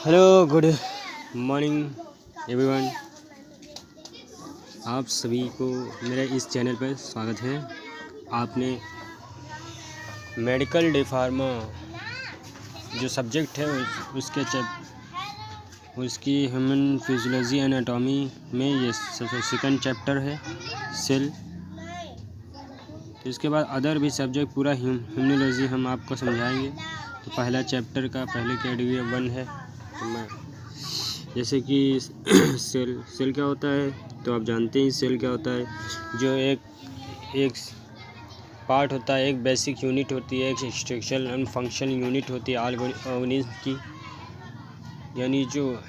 Hello, good morning everyone. आप सभी को मेरे इस चैनल पर स्वागत है। आपने मेडिकल डी फार्मा जो सब्जेक्ट है उसकी ह्यूमन फिजियोलॉजी एनाटॉमी में ये सेकंड चैप्टर है सेल। तो इसके बाद अदर भी सब्जेक्ट पूरा ह्यूमनोलॉजी हम आपको समझाएंगे। तो पहला चैप्टर का पहले कैटेगरी 1 है। तो मैं जैसे कि सेल क्या होता है, तो आप जानते हैं सेल क्या होता है। जो एक पार्ट होता है, एक बेसिक यूनिट होती है, एक स्ट्रक्चरल एंड फंक्शनल यूनिट होती है ऑर्गेनिज्म की। यानी जो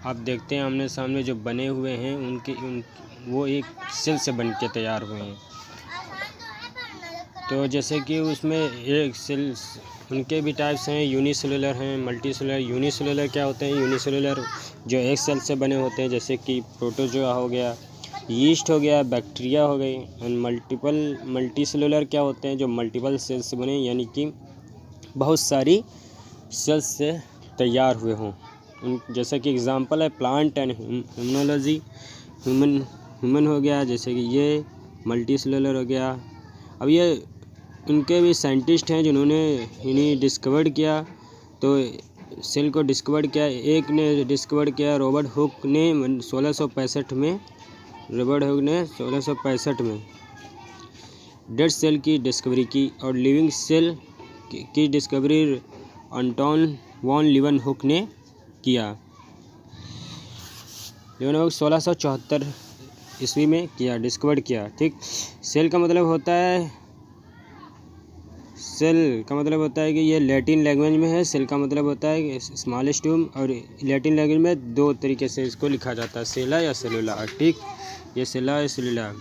आप देखते हैं आमने सामने जो बने हुए हैं वो एक सेल से बन के तैयार हुए हैं। तो जैसे कि उसमें एक सेल उनके भी टाइप्स हैं, यूनिसेलुलर हैं, मल्टीसेलुलर। यूनिसेलुलर क्या होते हैं? यूनिसेलुलर जो एक सेल से बने होते हैं, जैसे कि प्रोटोजोआ हो गया, यीस्ट हो गया, बैक्टीरिया हो गई। एंड मल्टीसेलुलर क्या होते हैं? जो मल्टीपल सेल्स से बने, यानी कि बहुत सारी सेल्स से तैयार हुए हों। जैसे कि एग्जांपल है प्लांट एंड ह्यूमनोलॉजी। ह्यूमन हो गया, जैसे कि ये मल्टीसेलुलर हो गया। अब ये उनके भी साइंटिस्ट हैं जिन्होंने इन्हें डिस्कवर किया। तो सेल को डिस्कवर किया, एक ने डिस्कवर किया रॉबर्ट हुक ने 1665 में। रॉबर्ट हुक ने 1665 में डेड सेल की डिस्कवरी की, और लिविंग सेल की डिस्कवरी अंटोन वॉन लीवनहुक ने किया। लीवनहुक 1674 ईस्वी में किया, डिस्कवर किया। ठीक, सेल का मतलब होता है कि ये लैटिन लैंग्वेज में है। सेल का मतलब होता है स्मॉलेस्ट ट्यूब, और लैटिन लैंग्वेज में दो तरीके से इसको लिखा जाता है, सेला या सेलुला। ठीक, ये सेला या सेलुला।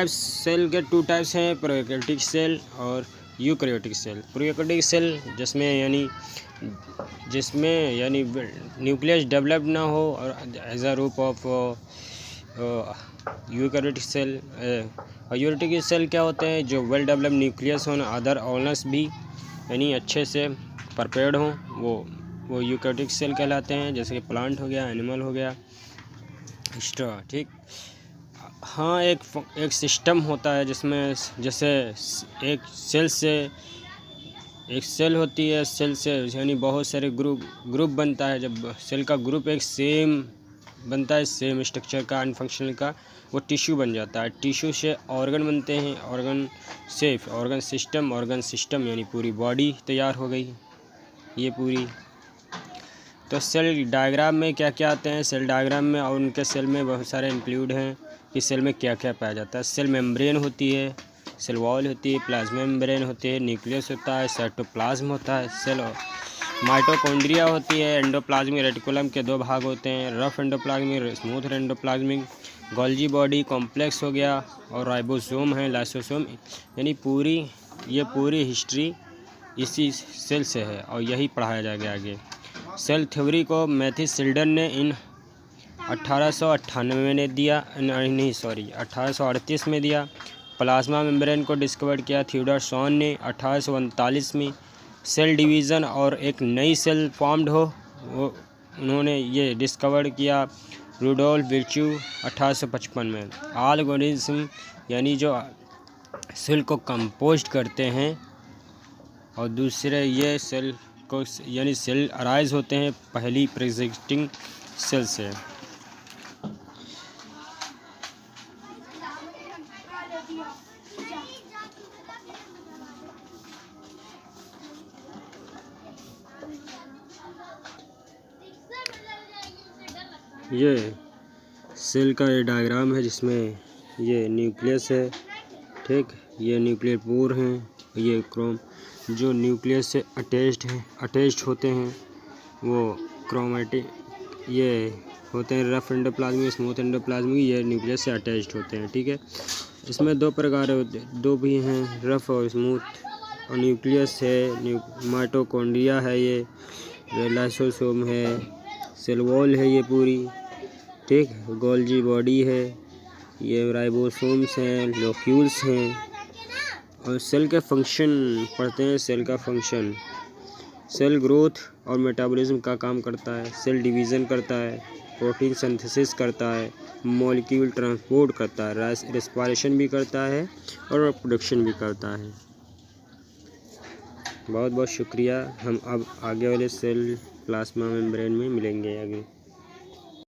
सेल के टू टाइप्स हैं, प्रोकैरियोटिक सेल और यूकैरियोटिक सेल। प्रोकैरियोटिक सेल जिसमें यानी न्यूक्लियस डेवलप ना हो, और एज अ रूप of eukaryotic cell. Eukaryotic cell क्या होते हैं? जो वेल डेवलप न्यूक्लियस हों, अदर ऑर्गन्स भी यानी अच्छे से प्रिपेयर्ड हों, वो यूकैरियोटिक सेल कहलाते हैं। जैसे कि प्लांट हो गया, एनिमल हो गया, एक्स्ट्रा। ठीक, हाँ, एक सिस्टम होता है जिसमें जैसे एक सेल होती है, सेल से यानी बहुत सारे ग्रुप बनता है। जब सेल का ग्रुप एक सेम बनता है, सेम स्ट्रक्चर का एंड फंक्शनल का, वो टिश्यू बन जाता है। टिश्यू से ऑर्गन बनते हैं, ऑर्गन सिस्टम यानी पूरी बॉडी तैयार हो गई ये पूरी। तो सेल डायग्राम में क्या क्या आते हैं? सेल डायग्राम में और उनके सेल में बहुत सारे इंक्लूड हैं कि सेल में क्या क्या पाया जाता है। सेल मेम्ब्रेन होती है, सेल वॉल होती है, प्लाज्मा मेम्ब्रेन होती है, न्यूक्लियस होता है, साइटोप्लाज्म होता है, सेल माइटोकॉन्ड्रिया होती है। एंडोप्लाज्मिक रेटिकुलम के दो भाग होते हैं, rough endoplasmic, smooth endoplasmic. Golgi body complex हो गया, और राइबोसोम है, लाइसोसोम। यानी ये पूरी हिस्ट्री इसी सेल से है, और यही पढ़ाया जाएगा आगे। सेल थ्योरी को मैथ्यू सिल्डन ने 1838 में दिया। प्लाज्मा मेम्ब्रेन को डिस्कवर किया थियोडोर शॉन ने 1839 में। सेल डिवीज़न और एक नई सेल फॉर्म्ड हो, वो उन्होंने ये डिस्कवर किया रुडोल्फ विर्च्यू 1855 में। ऑर्गेनिज्म यानी जो सेल को कंपोस्ट करते हैं, और दूसरे ये सेल को यानी सेल अराइज होते हैं पहली प्रेजेंटिंग सेल से। ये सेल का ये डायग्राम है, जिसमें ये न्यूक्लियस है। ठीक, ये न्यूक्लियर पोर हैं, ये क्रोम जो न्यूक्लियस से अटैच्ड होते हैं, वो क्रोमेटिक ये होते हैं, रफ एंडोप्लाज्मिक, स्मूथ एंडोप्लाज्मिक। ये न्यूक्लियस से अटैच्ड होते हैं। ठीक है, इसमें दो प्रकार होते हैं, दो भी हैं, रफ और स्मूथ। और न्यूक्लियस है, माइटोकॉन्ड्रिया है, ये लाइसोसोम है, सेल वॉल है ये पूरी। ठीक, गोल्जी बॉडी है, ये राइबोसोम्स हैं, लोक्यूल्स हैं। और सेल के फंक्शन पढ़ते हैं। सेल का फंक्शन सेल ग्रोथ और मेटाबॉलिज्म का काम करता है, सेल डिवीज़न करता है, प्रोटीन सिंथेसिस करता है, मॉलिक्यूल ट्रांसपोर्ट करता है, रेस्पिरेशन भी करता है और प्रोडक्शन भी करता है। बहुत बहुत शुक्रिया। हम अब आगे वाले सेल प्लाज्मा मेम्ब्रेन में मिलेंगे आगे।